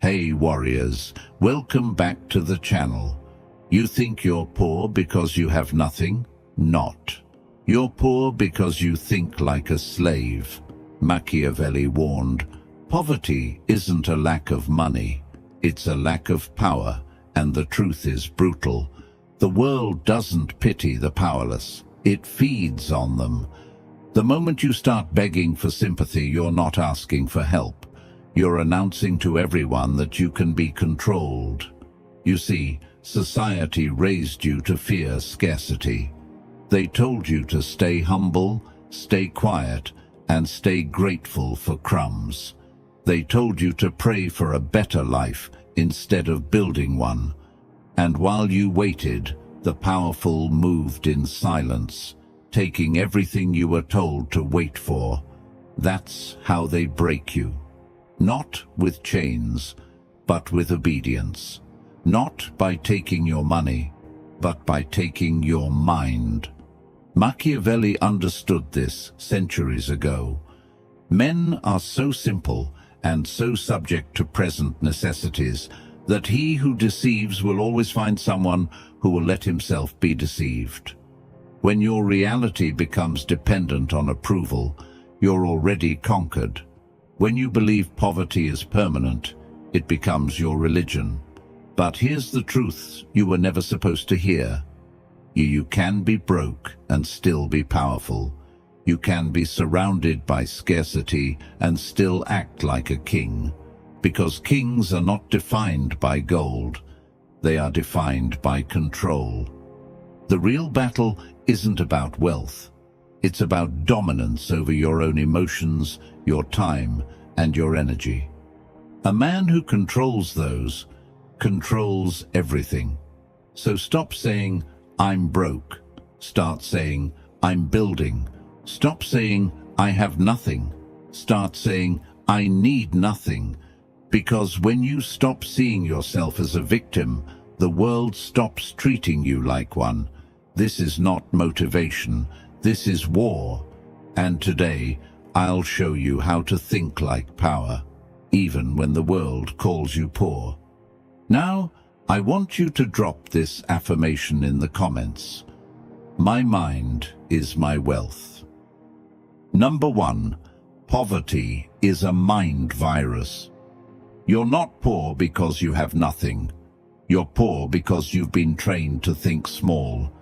Hey warriors, welcome back to the channel. You think you're poor because you have nothing? Not. You're poor because you think like a slave. Machiavelli warned, poverty isn't a lack of money, it's a lack of power, and the truth is brutal. The world doesn't pity the powerless, it feeds on them. The moment you start begging for sympathy, you're not asking for help. You're announcing to everyone that you can be controlled. You see, society raised you to fear scarcity. They told you to stay humble, stay quiet, and stay grateful for crumbs. They told you to pray for a better life instead of building one. And while you waited, the powerful moved in silence, taking everything you were told to wait for. That's how they break you. Not with chains, but with obedience. Not by taking your money, but by taking your mind. Machiavelli understood this centuries ago. Men are so simple and so subject to present necessities that he who deceives will always find someone who will let himself be deceived. When your reality becomes dependent on approval, you're already conquered. When you believe poverty is permanent, it becomes your religion. But here's the truth you were never supposed to hear. You can be broke and still be powerful. You can be surrounded by scarcity and still act like a king. Because kings are not defined by gold. They are defined by control. The real battle isn't about wealth. It's about dominance over your own emotions, your time, and your energy. A man who controls those controls everything. So stop saying, I'm broke. Start saying, I'm building. Stop saying, I have nothing. Start saying, I need nothing. Because when you stop seeing yourself as a victim, the world stops treating you like one. This is not motivation. This is war. And today, I'll show you how to think like power, even when the world calls you poor. Now, I want you to drop this affirmation in the comments. My mind is my wealth. Number 1, poverty is a mind virus. You're not poor because you have nothing. You're poor because you've been trained to think small,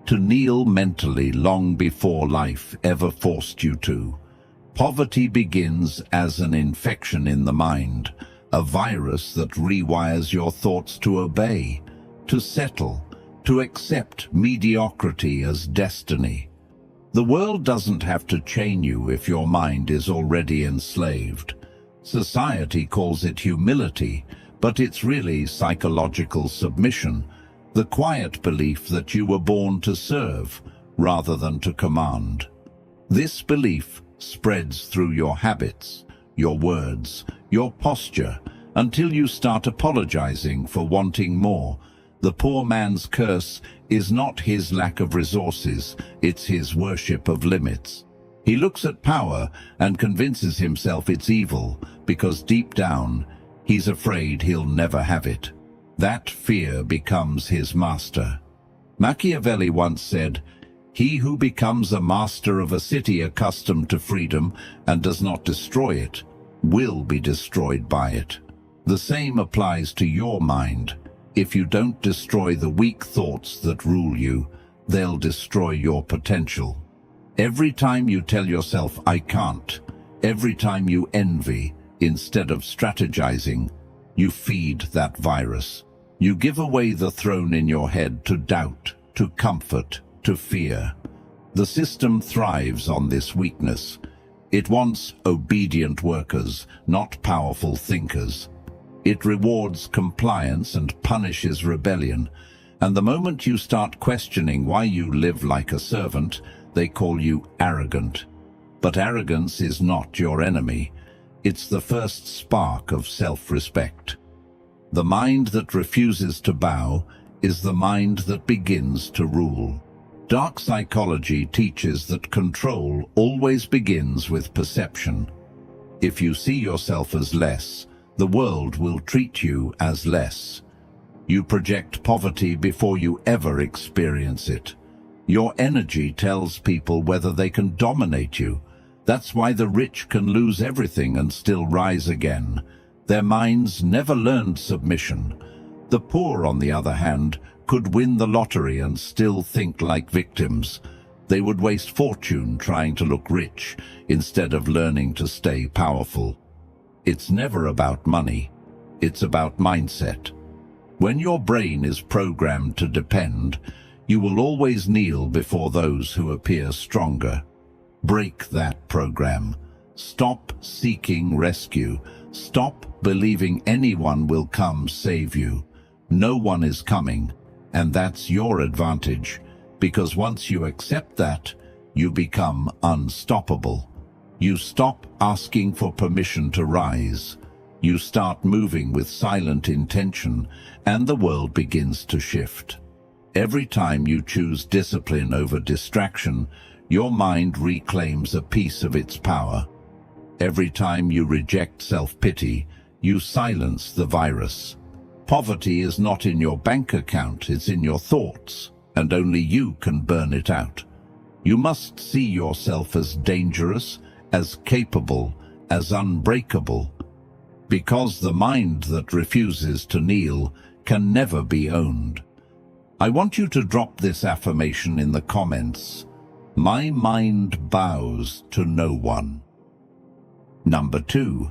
to kneel mentally long before life ever forced you to. Poverty begins as an infection in the mind, a virus that rewires your thoughts to obey, to settle, to accept mediocrity as destiny. The world doesn't have to chain you if your mind is already enslaved. Society calls it humility, but it's really psychological submission, the quiet belief that you were born to serve rather than to command. This belief spreads through your habits, your words, your posture, until you start apologizing for wanting more. The poor man's curse is not his lack of resources, it's his worship of limits. He looks at power and convinces himself it's evil because deep down, he's afraid he'll never have it. That fear becomes his master. Machiavelli once said, "He who becomes a master of a city accustomed to freedom and does not destroy it, will be destroyed by it." The same applies to your mind. If you don't destroy the weak thoughts that rule you, they'll destroy your potential. Every time you tell yourself, I can't, every time you envy, instead of strategizing, you feed that virus. You give away the throne in your head to doubt, to comfort, to fear. The system thrives on this weakness. It wants obedient workers, not powerful thinkers. It rewards compliance and punishes rebellion. And the moment you start questioning why you live like a servant, they call you arrogant. But arrogance is not your enemy. It's the first spark of self-respect. The mind that refuses to bow is the mind that begins to rule. Dark psychology teaches that control always begins with perception. If you see yourself as less, the world will treat you as less. You project poverty before you ever experience it. Your energy tells people whether they can dominate you. That's why the rich can lose everything and still rise again. Their minds never learned submission. The poor, on the other hand, could win the lottery and still think like victims. They would waste fortune trying to look rich instead of learning to stay powerful. It's never about money. It's about mindset. When your brain is programmed to depend, you will always kneel before those who appear stronger. Break that program. Stop seeking rescue. Stop believing anyone will come save you. No one is coming, and that's your advantage, because once you accept that, you become unstoppable. You stop asking for permission to rise. You start moving with silent intention, and the world begins to shift. Every time you choose discipline over distraction, your mind reclaims a piece of its power. Every time you reject self-pity, you silence the virus. Poverty is not in your bank account, it's in your thoughts, and only you can burn it out. You must see yourself as dangerous, as capable, as unbreakable, because the mind that refuses to kneel can never be owned. I want you to drop this affirmation in the comments. My mind bows to no one. Number 2.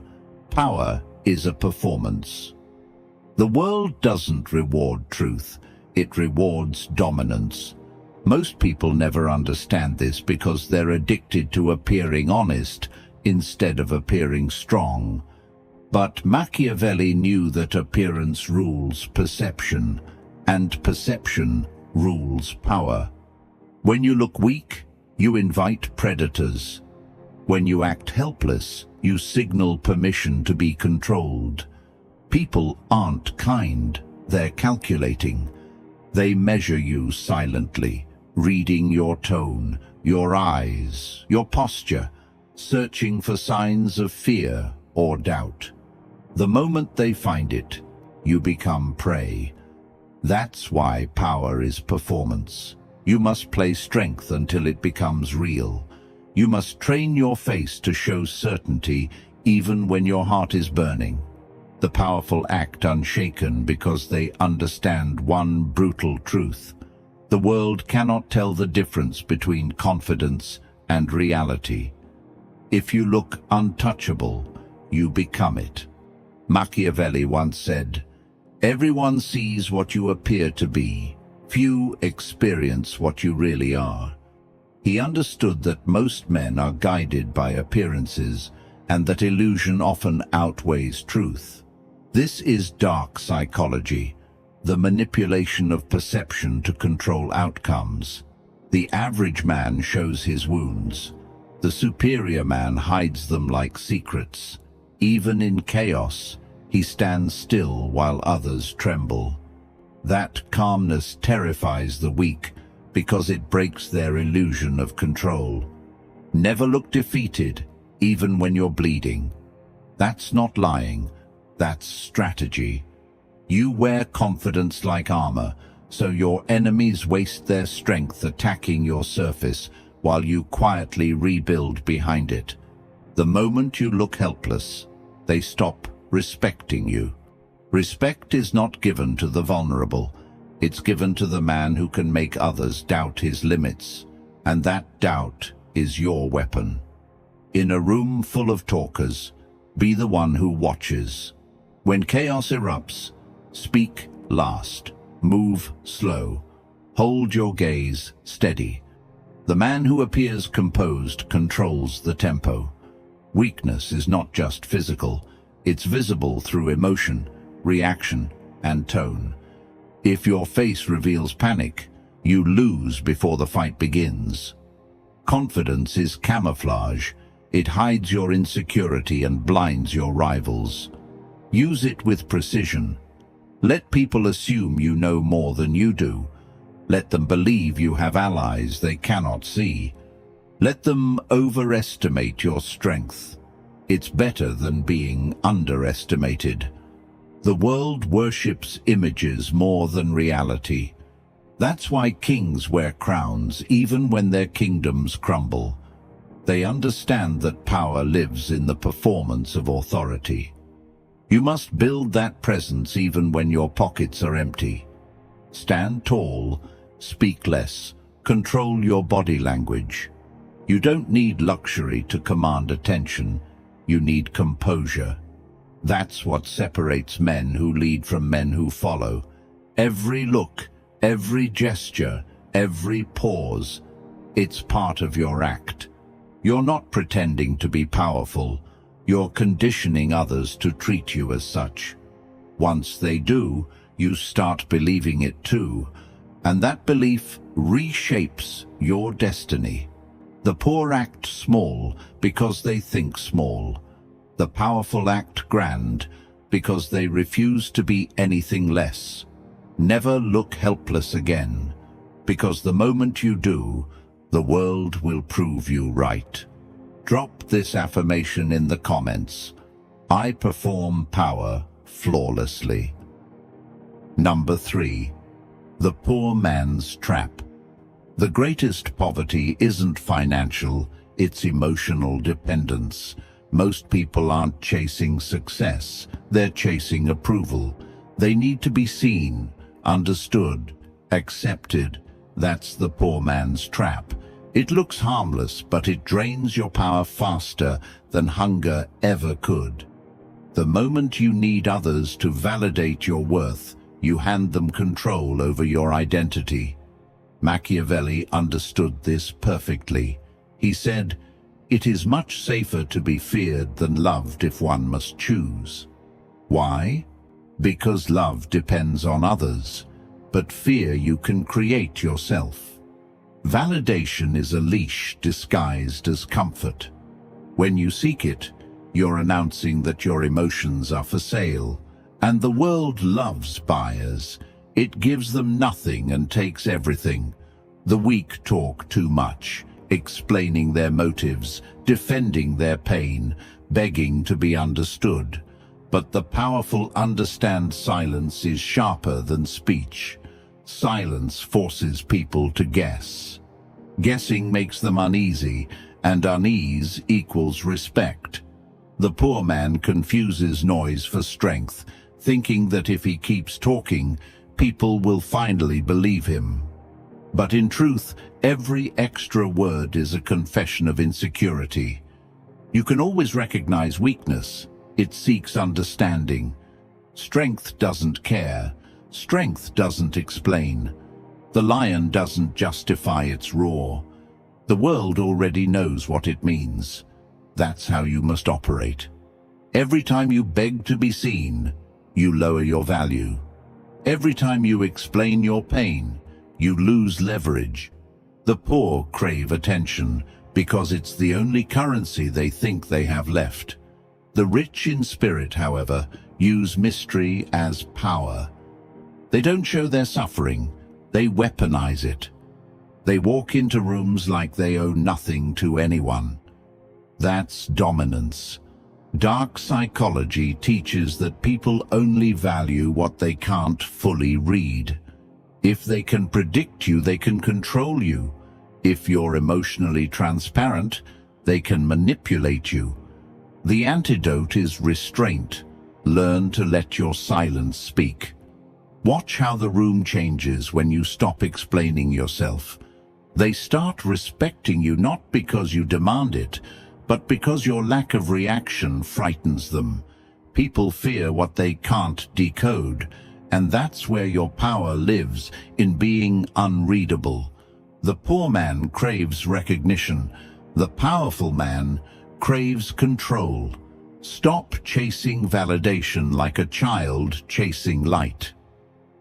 Power is a performance. The world doesn't reward truth, it rewards dominance. Most people never understand this because they're addicted to appearing honest instead of appearing strong. But Machiavelli knew that appearance rules perception, and perception rules power. When you look weak, you invite predators. When you act helpless, you signal permission to be controlled. People aren't kind, they're calculating. They measure you silently, reading your tone, your eyes, your posture, searching for signs of fear or doubt. The moment they find it, you become prey. That's why power is performance. You must play strength until it becomes real. You must train your face to show certainty even when your heart is burning. The powerful act unshaken because they understand one brutal truth. The world cannot tell the difference between confidence and reality. If you look untouchable, you become it. Machiavelli once said, "Everyone sees what you appear to be. Few experience what you really are." He understood that most men are guided by appearances and that illusion often outweighs truth. This is dark psychology, the manipulation of perception to control outcomes. The average man shows his wounds. The superior man hides them like secrets. Even in chaos, he stands still while others tremble. That calmness terrifies the weak because it breaks their illusion of control. Never look defeated, even when you're bleeding. That's not lying, that's strategy. You wear confidence like armor, so your enemies waste their strength attacking your surface while you quietly rebuild behind it. The moment you look helpless, they stop respecting you. Respect is not given to the vulnerable. It's given to the man who can make others doubt his limits, and that doubt is your weapon. In a room full of talkers, be the one who watches. When chaos erupts, speak last, move slow, hold your gaze steady. The man who appears composed controls the tempo. Weakness is not just physical, it's visible through emotion, reaction, and tone. If your face reveals panic, you lose before the fight begins. Confidence is camouflage. It hides your insecurity and blinds your rivals. Use it with precision. Let people assume you know more than you do. Let them believe you have allies they cannot see. Let them overestimate your strength. It's better than being underestimated. The world worships images more than reality. That's why kings wear crowns even when their kingdoms crumble. They understand that power lives in the performance of authority. You must build that presence even when your pockets are empty. Stand tall, speak less, control your body language. You don't need luxury to command attention. You need composure. That's what separates men who lead from men who follow. Every look, every gesture, every pause, it's part of your act. You're not pretending to be powerful. You're conditioning others to treat you as such. Once they do, you start believing it too, and that belief reshapes your destiny. The poor act small because they think small. The powerful act grand because they refuse to be anything less. Never look helpless again, because the moment you do, the world will prove you right. Drop this affirmation in the comments. I perform power flawlessly. Number 3. The poor man's trap. The greatest poverty isn't financial, it's emotional dependence. Most people aren't chasing success, they're chasing approval. They need to be seen, understood, accepted. That's the poor man's trap. It looks harmless, but it drains your power faster than hunger ever could. The moment you need others to validate your worth, you hand them control over your identity. Machiavelli understood this perfectly. He said, "It is much safer to be feared than loved if one must choose." Why? Because love depends on others, but fear you can create yourself. Validation is a leash disguised as comfort. When you seek it, you're announcing that your emotions are for sale, and the world loves buyers. It gives them nothing and takes everything. The weak talk too much, explaining their motives, defending their pain, begging to be understood. But the powerful understand silence is sharper than speech. Silence forces people to guess. Guessing makes them uneasy, and unease equals respect. The poor man confuses noise for strength, thinking that if he keeps talking, people will finally believe him. But in truth, every extra word is a confession of insecurity. You can always recognize weakness. It seeks understanding. Strength doesn't care. Strength doesn't explain. The lion doesn't justify its roar. The world already knows what it means. That's how you must operate. Every time you beg to be seen, you lower your value. Every time you explain your pain, you lose leverage. The poor crave attention because it's the only currency they think they have left. The rich in spirit, however, use mystery as power. They don't show their suffering, they weaponize it. They walk into rooms like they owe nothing to anyone. That's dominance. Dark psychology teaches that people only value what they can't fully read. If they can predict you, they can control you. If you're emotionally transparent, they can manipulate you. The antidote is restraint. Learn to let your silence speak. Watch how the room changes when you stop explaining yourself. They start respecting you not because you demand it, but because your lack of reaction frightens them. People fear what they can't decode, and that's where your power lives, in being unreadable. The poor man craves recognition. The powerful man craves control. Stop chasing validation like a child chasing light.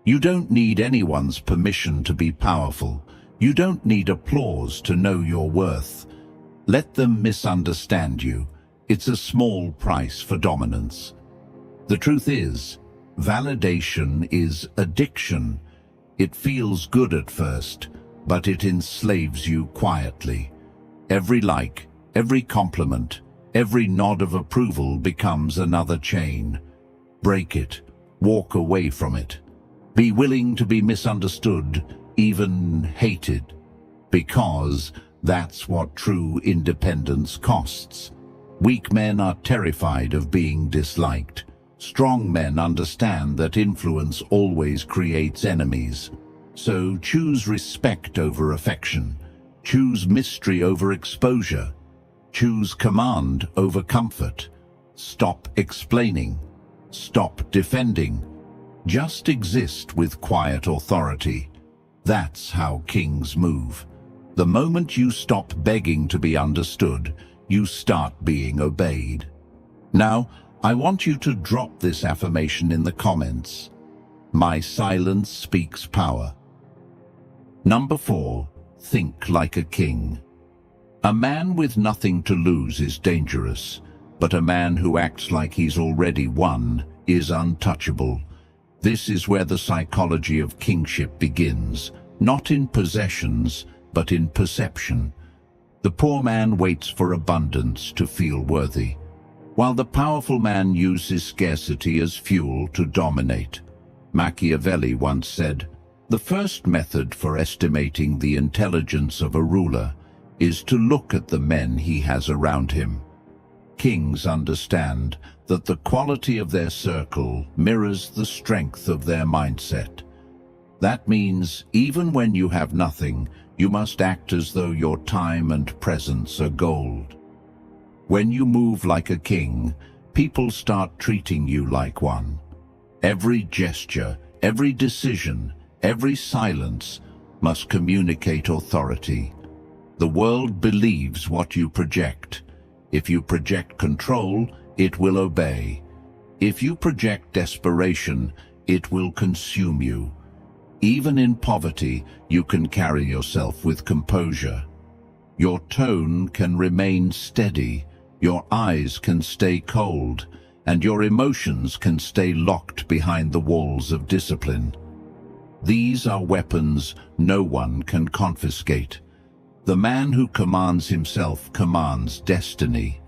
You don't need anyone's permission to be powerful. You don't need applause to know your worth. Let them misunderstand you. It's a small price for dominance. The truth is, validation is addiction. It feels good at first, but it enslaves you quietly. Every like, every compliment, Every nod of approval becomes another chain. Break it. Walk away from it. Be willing to be misunderstood, even hated, because that's what true independence costs. Weak men are terrified of being disliked. Strong men understand that influence always creates enemies. So choose respect over affection. Choose mystery over exposure. Choose command over comfort. Stop explaining. Stop defending. Just exist with quiet authority. That's how kings move. The moment you stop begging to be understood, you start being obeyed. Now, I want you to drop this affirmation in the comments. My silence speaks power. Number 4. Think like a king. A man with nothing to lose is dangerous, but a man who acts like he's already won is untouchable. This is where the psychology of kingship begins, not in possessions, but in perception. The poor man waits for abundance to feel worthy, while the powerful man uses scarcity as fuel to dominate. Machiavelli once said, "The first method for estimating the intelligence of a ruler is to look at the men he has around him." Kings understand that the quality of their circle mirrors the strength of their mindset. That means even when you have nothing, you must act as though your time and presence are gold. When you move like a king, people start treating you like one. Every gesture, every decision, every silence must communicate authority. The world believes what you project. If you project control, it will obey. If you project desperation, it will consume you. Even in poverty, you can carry yourself with composure. Your tone can remain steady, your eyes can stay cold, and your emotions can stay locked behind the walls of discipline. These are weapons no one can confiscate. The man who commands himself commands destiny.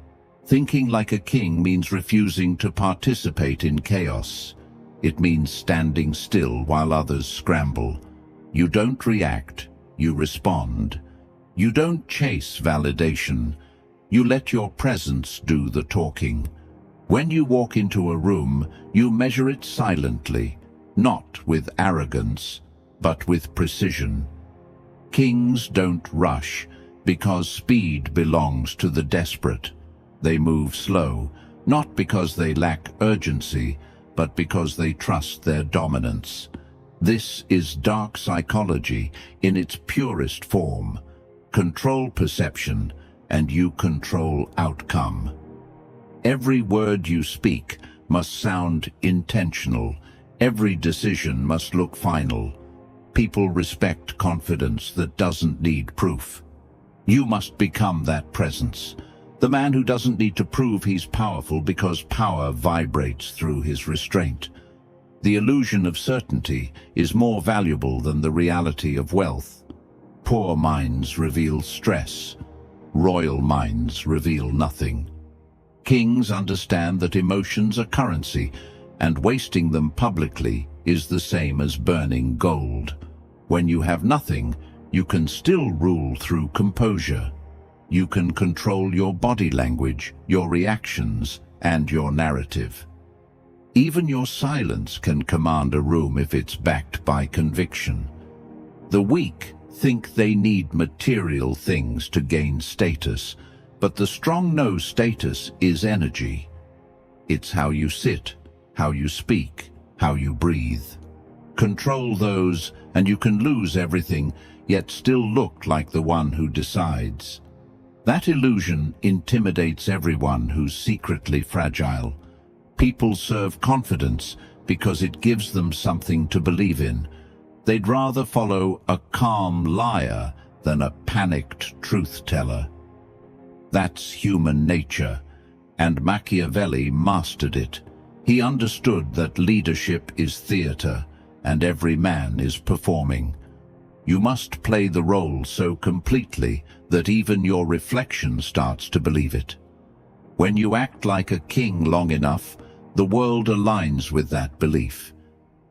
Thinking like a king means refusing to participate in chaos. It means standing still while others scramble. You don't react, you respond. You don't chase validation. You let your presence do the talking. When you walk into a room, you measure it silently, not with arrogance, but with precision. Kings don't rush, because speed belongs to the desperate. They move slow, not because they lack urgency, but because they trust their dominance. This is dark psychology in its purest form. Control perception, and you control outcome. Every word you speak must sound intentional. Every decision must look final. People respect confidence that doesn't need proof. You must become that presence. The man who doesn't need to prove he's powerful because power vibrates through his restraint. The illusion of certainty is more valuable than the reality of wealth. Poor minds reveal stress. Royal minds reveal nothing. Kings understand that emotions are currency, and wasting them publicly is the same as burning gold. When you have nothing, you can still rule through composure. You can control your body language, your reactions, and your narrative. Even your silence can command a room if it's backed by conviction. The weak think they need material things to gain status, but the strong know status is energy. It's how you sit, how you speak, how you breathe. Control those, and you can lose everything, yet still look like the one who decides. That illusion intimidates everyone who's secretly fragile. People serve confidence because it gives them something to believe in. They'd rather follow a calm liar than a panicked truth-teller. That's human nature, and Machiavelli mastered it. He understood that leadership is theater, and every man is performing. You must play the role so completely that even your reflection starts to believe it. When you act like a king long enough, the world aligns with that belief.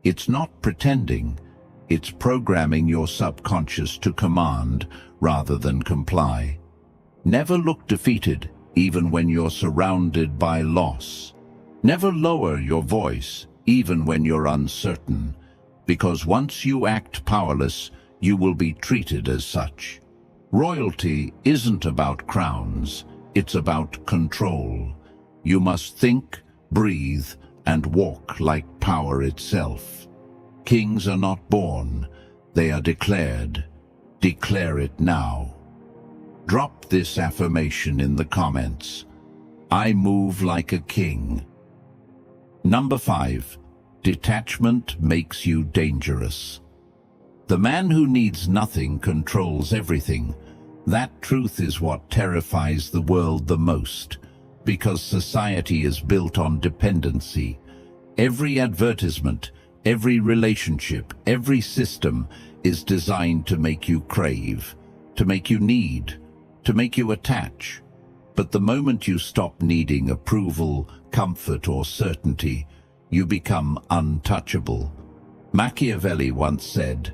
It's not pretending, it's programming your subconscious to command rather than comply. Never look defeated, even when you're surrounded by loss. Never lower your voice, even when you're uncertain, because once you act powerless, you will be treated as such. Royalty isn't about crowns, it's about control. You must think, breathe, and walk like power itself. Kings are not born, they are declared. Declare it now. Drop this affirmation in the comments. I move like a king. Number 5. Detachment makes you dangerous. The man who needs nothing controls everything. That truth is what terrifies the world the most, because society is built on dependency. Every advertisement, every relationship, every system is designed to make you crave, to make you need, to make you attach. But the moment you stop needing approval, comfort, or certainty, you become untouchable. Machiavelli once said,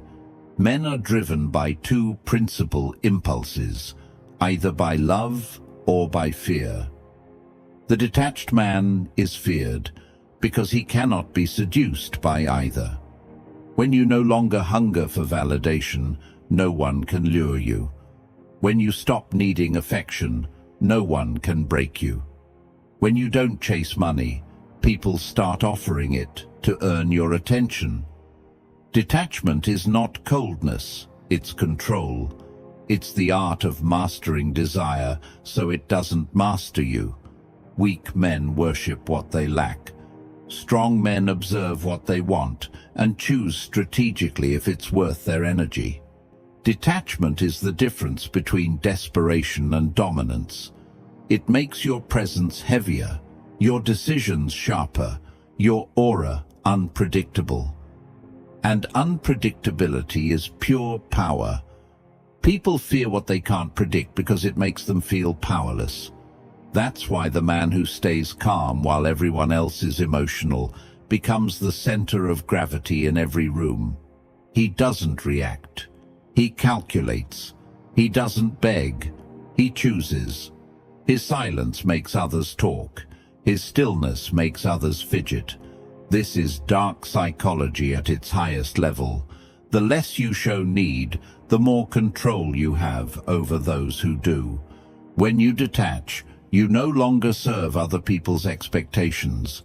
"Men are driven by two principal impulses, either by love or by fear." The detached man is feared because he cannot be seduced by either. When you no longer hunger for validation, no one can lure you. When you stop needing affection, no one can break you. When you don't chase money, people start offering it to earn your attention. Detachment is not coldness, it's control. It's the art of mastering desire so it doesn't master you. Weak men worship what they lack. Strong men observe what they want and choose strategically if it's worth their energy. Detachment is the difference between desperation and dominance. It makes your presence heavier, your decisions sharper, your aura unpredictable. And unpredictability is pure power. People fear what they can't predict because it makes them feel powerless. That's why the man who stays calm while everyone else is emotional becomes the center of gravity in every room. He doesn't react. He calculates. He doesn't beg. He chooses. His silence makes others talk. His stillness makes others fidget. This is dark psychology at its highest level. The less you show need, the more control you have over those who do. When you detach, you no longer serve other people's expectations.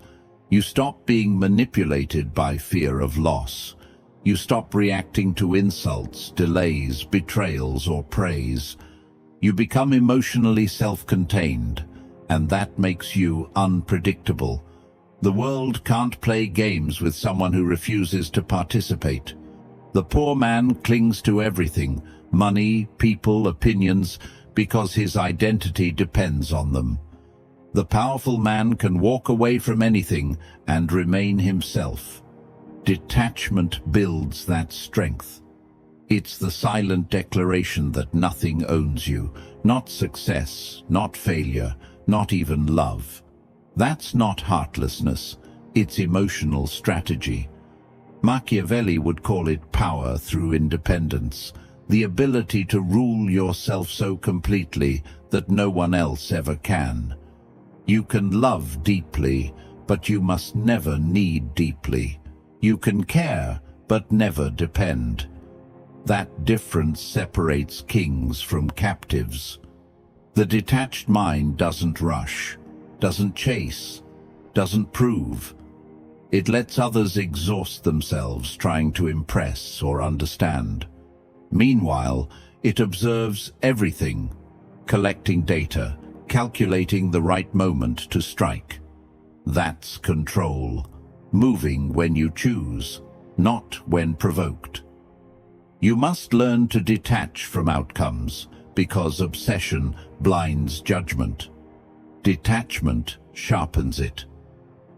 You stop being manipulated by fear of loss. You stop reacting to insults, delays, betrayals, or praise. You become emotionally self-contained, and that makes you unpredictable. The world can't play games with someone who refuses to participate. The poor man clings to everything, money, people, opinions, because his identity depends on them. The powerful man can walk away from anything and remain himself. Detachment builds that strength. It's the silent declaration that nothing owns you, not success, not failure, not even love. That's not heartlessness, it's emotional strategy. Machiavelli would call it power through independence, the ability to rule yourself so completely that no one else ever can. You can love deeply, but you must never need deeply. You can care, but never depend. That difference separates kings from captives. The detached mind doesn't rush, doesn't chase, doesn't prove. It lets others exhaust themselves trying to impress or understand. Meanwhile, it observes everything, collecting data, calculating the right moment to strike. That's control, moving when you choose, not when provoked. You must learn to detach from outcomes, because obsession blinds judgment. Detachment sharpens it.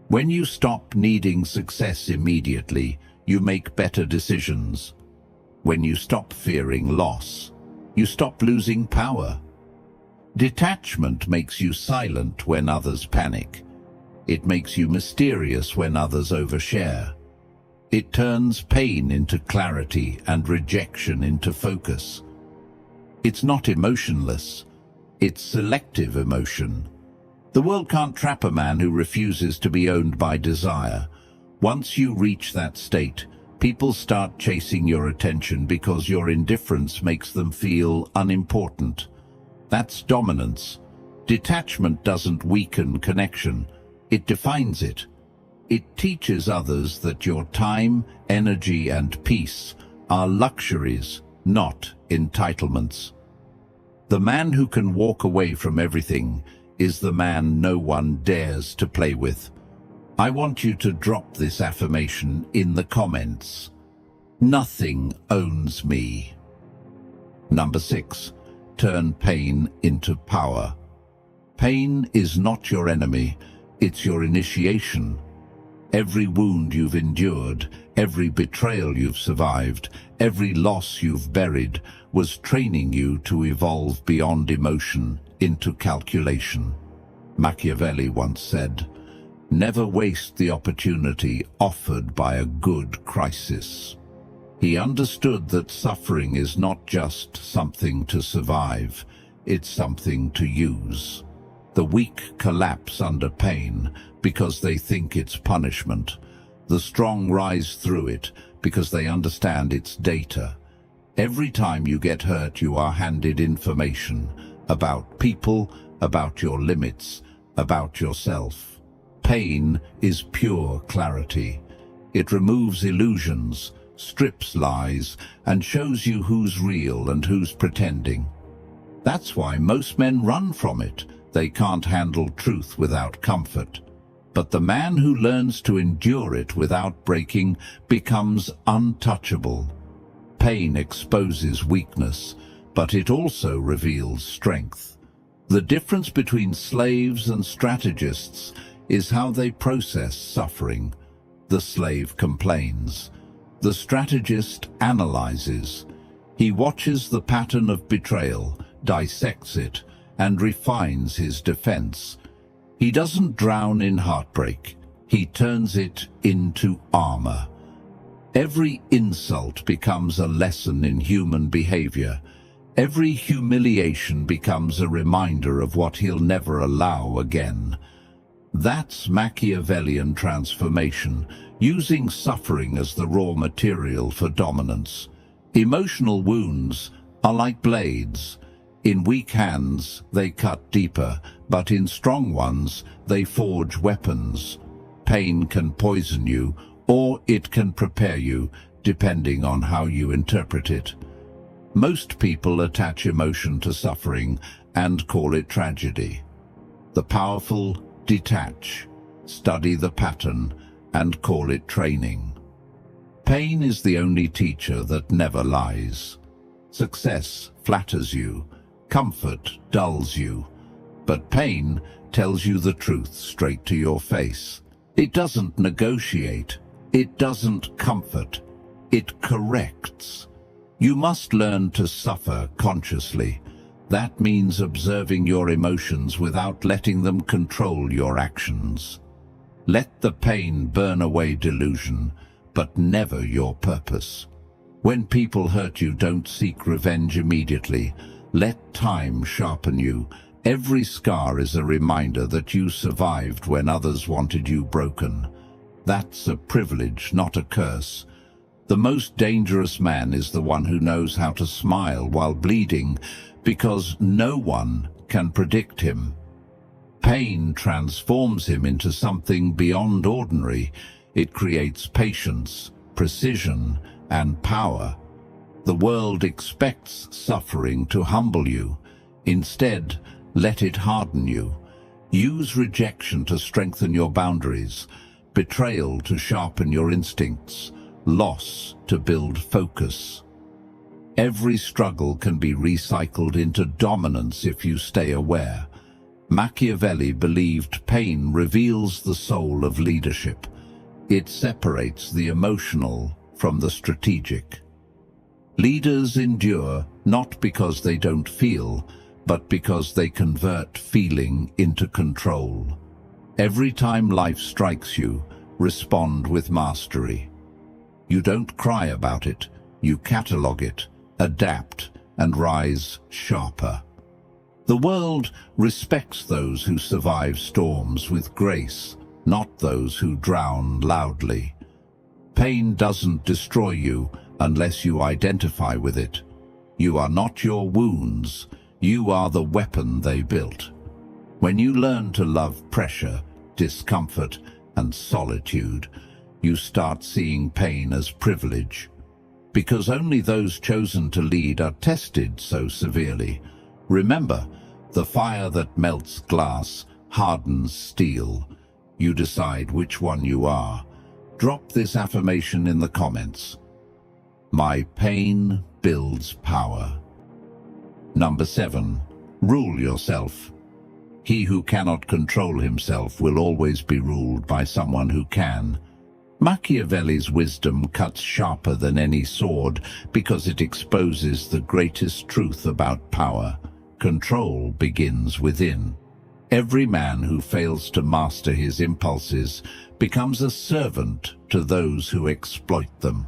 When you stop needing success immediately, you make better decisions. When you stop fearing loss, you stop losing power. Detachment makes you silent when others panic. It makes you mysterious when others overshare. It turns pain into clarity and rejection into focus. It's not emotionless. It's selective emotion. The world can't trap a man who refuses to be owned by desire. Once you reach that state, people start chasing your attention because your indifference makes them feel unimportant. That's dominance. Detachment doesn't weaken connection. It defines it. It teaches others that your time, energy, and peace are luxuries, not entitlements. The man who can walk away from everything is the man no one dares to play with. I want you to drop this affirmation in the comments. Nothing owns me. Number 6. Turn pain into power. Pain is not your enemy, it's your initiation. Every wound you've endured, every betrayal you've survived, every loss you've buried was training you to evolve beyond emotion into calculation. Machiavelli once said, "Never waste the opportunity offered by a good crisis." He understood that suffering is not just something to survive, it's something to use. The weak collapse under pain because they think it's punishment. The strong rise through it because they understand it's data. Every time you get hurt, you are handed information about people, about your limits, about yourself. Pain is pure clarity. It removes illusions, strips lies, and shows you who's real and who's pretending. That's why most men run from it. They can't handle truth without comfort. But the man who learns to endure it without breaking becomes untouchable. Pain exposes weakness, but it also reveals strength. The difference between slaves and strategists is how they process suffering. The slave complains. The strategist analyzes. He watches the pattern of betrayal, dissects it, and refines his defense. He doesn't drown in heartbreak. He turns it into armor. Every insult becomes a lesson in human behavior. Every humiliation becomes a reminder of what he'll never allow again. That's Machiavellian transformation, using suffering as the raw material for dominance. Emotional wounds are like blades. In weak hands, they cut deeper, but in strong ones, they forge weapons. Pain can poison you, or it can prepare you, depending on how you interpret it. Most people attach emotion to suffering and call it tragedy. The powerful detach, study the pattern, and call it training. Pain is the only teacher that never lies. Success flatters you. Comfort dulls you, but pain tells you the truth straight to your face. It doesn't negotiate, it doesn't comfort, it corrects. You must learn to suffer consciously. That means observing your emotions without letting them control your actions. Let the pain burn away delusion, but never your purpose. When people hurt you, don't seek revenge immediately. Let time sharpen you. Every scar is a reminder that you survived when others wanted you broken. That's a privilege, not a curse. The most dangerous man is the one who knows how to smile while bleeding, because no one can predict him. Pain transforms him into something beyond ordinary. It creates patience, precision, and power. The world expects suffering to humble you. Instead, let it harden you. Use rejection to strengthen your boundaries, betrayal to sharpen your instincts, loss to build focus. Every struggle can be recycled into dominance if you stay aware. Machiavelli believed pain reveals the soul of leadership. It separates the emotional from the strategic. Leaders endure not because they don't feel, but because they convert feeling into control. Every time life strikes you, respond with mastery. You don't cry about it, you catalog it, adapt, and rise sharper. The world respects those who survive storms with grace, not those who drown loudly. Pain doesn't destroy you unless you identify with it. You are not your wounds, you are the weapon they built. When you learn to love pressure, discomfort, and solitude, you start seeing pain as privilege. Because only those chosen to lead are tested so severely. Remember, the fire that melts glass hardens steel. You decide which one you are. Drop this affirmation in the comments. My pain builds power. Number 7. Rule yourself. He who cannot control himself will always be ruled by someone who can. Machiavelli's wisdom cuts sharper than any sword because it exposes the greatest truth about power. Control begins within. Every man who fails to master his impulses becomes a servant to those who exploit them.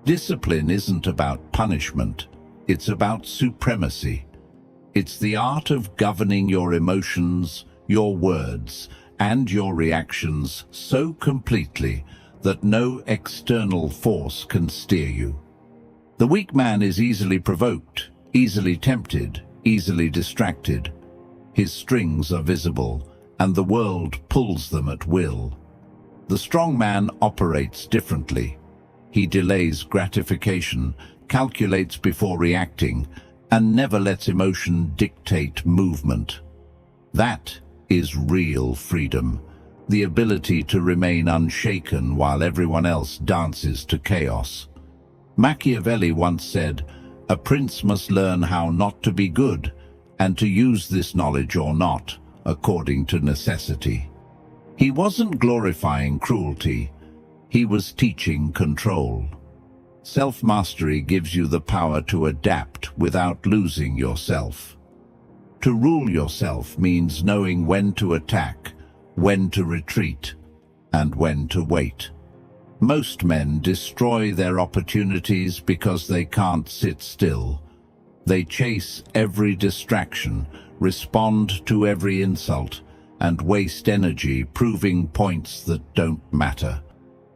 Discipline isn't about punishment, it's about supremacy. It's the art of governing your emotions, your words, and your reactions so completely that no external force can steer you. The weak man is easily provoked, easily tempted, easily distracted. His strings are visible, and the world pulls them at will. The strong man operates differently. He delays gratification, calculates before reacting, and never lets emotion dictate movement. That is real freedom, the ability to remain unshaken while everyone else dances to chaos. Machiavelli once said, "A prince must learn how not to be good, and to use this knowledge or not, according to necessity." He wasn't glorifying cruelty, he was teaching control. Self-mastery gives you the power to adapt without losing yourself. To rule yourself means knowing when to attack, when to retreat, and when to wait. Most men destroy their opportunities because they can't sit still. They chase every distraction, respond to every insult, and waste energy proving points that don't matter.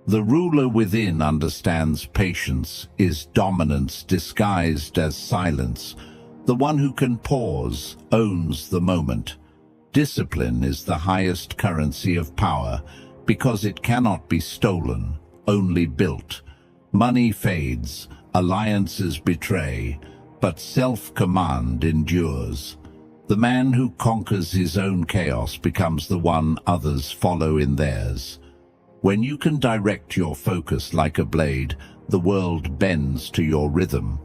The ruler within understands patience is dominance disguised as silence. The one who can pause owns the moment. Discipline is the highest currency of power because it cannot be stolen, only built. Money fades, alliances betray, but self-command endures. The man who conquers his own chaos becomes the one others follow in theirs. When you can direct your focus like a blade, the world bends to your rhythm.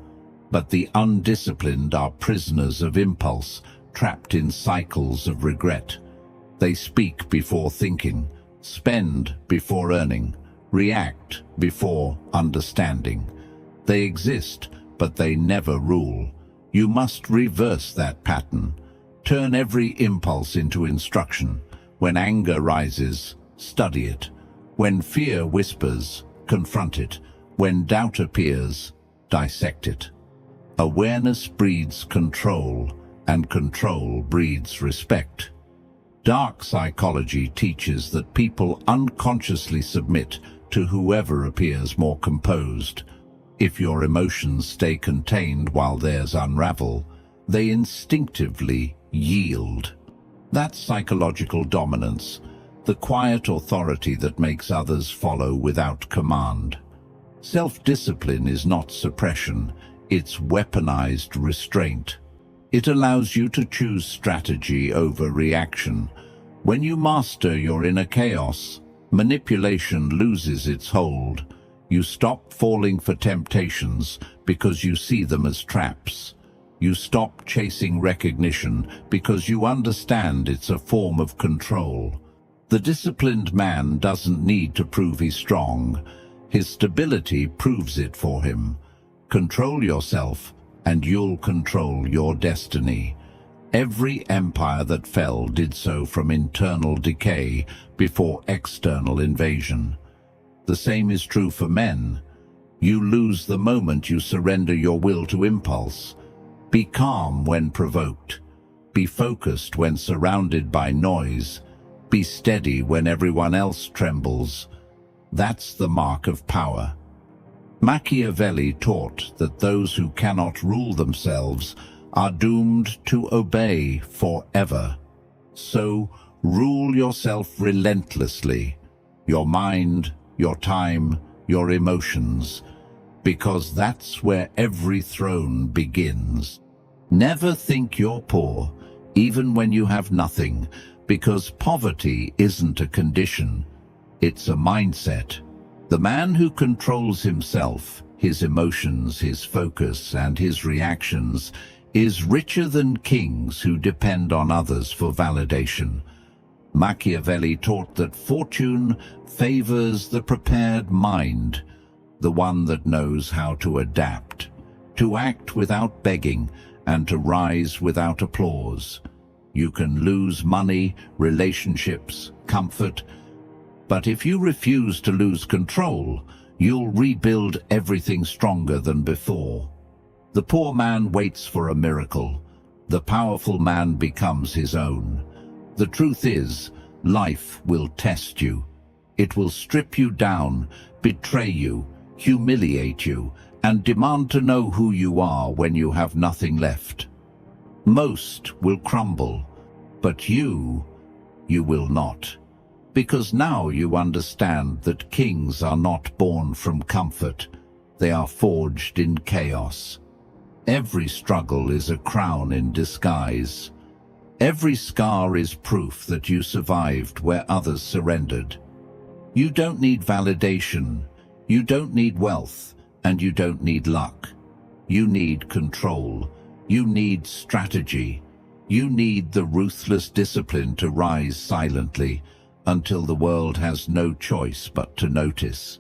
But the undisciplined are prisoners of impulse, trapped in cycles of regret. They speak before thinking, spend before earning, react before understanding. They exist, but they never rule. You must reverse that pattern. Turn every impulse into instruction. When anger rises, study it. When fear whispers, confront it. When doubt appears, dissect it. Awareness breeds control, and control breeds respect. Dark psychology teaches that people unconsciously submit to whoever appears more composed. If your emotions stay contained while theirs unravel, they instinctively yield. That's psychological dominance, the quiet authority that makes others follow without command. Self-discipline is not suppression, it's weaponized restraint. It allows you to choose strategy over reaction. When you master your inner chaos, manipulation loses its hold. You stop falling for temptations because you see them as traps. You stop chasing recognition because you understand it's a form of control. The disciplined man doesn't need to prove he's strong. His stability proves it for him. Control yourself, and you'll control your destiny. Every empire that fell did so from internal decay before external invasion. The same is true for men. You lose the moment you surrender your will to impulse. Be calm when provoked. Be focused when surrounded by noise. Be steady when everyone else trembles. That's the mark of power. Machiavelli taught that those who cannot rule themselves are doomed to obey forever. So rule yourself relentlessly, your mind, your time, your emotions, because that's where every throne begins. Never think you're poor, even when you have nothing, because poverty isn't a condition, it's a mindset. The man who controls himself, his emotions, his focus, and his reactions is richer than kings who depend on others for validation. Machiavelli taught that fortune favors the prepared mind, the one that knows how to adapt, to act without begging, and to rise without applause. You can lose money, relationships, comfort, but if you refuse to lose control, you'll rebuild everything stronger than before. The poor man waits for a miracle. The powerful man becomes his own. The truth is, life will test you. It will strip you down, betray you, humiliate you, and demand to know who you are when you have nothing left. Most will crumble, but you will not. Because now you understand that kings are not born from comfort. They are forged in chaos. Every struggle is a crown in disguise. Every scar is proof that you survived where others surrendered. You don't need validation, you don't need wealth, and you don't need luck. You need control. You need strategy. You need the ruthless discipline to rise silently until the world has no choice but to notice.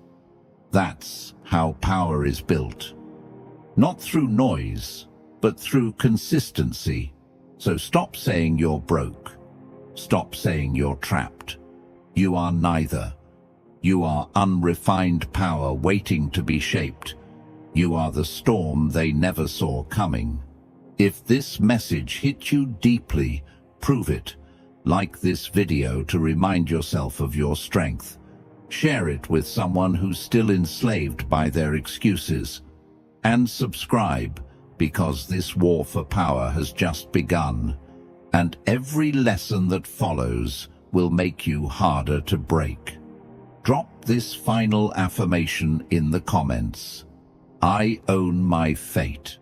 That's how power is built. Not through noise, but through consistency. So stop saying you're broke. Stop saying you're trapped. You are neither. You are unrefined power waiting to be shaped. You are the storm they never saw coming. If this message hit you deeply, prove it. Like this video to remind yourself of your strength. Share it with someone who's still enslaved by their excuses. And subscribe, because this war for power has just begun, and every lesson that follows will make you harder to break. Drop this final affirmation in the comments. I own my fate.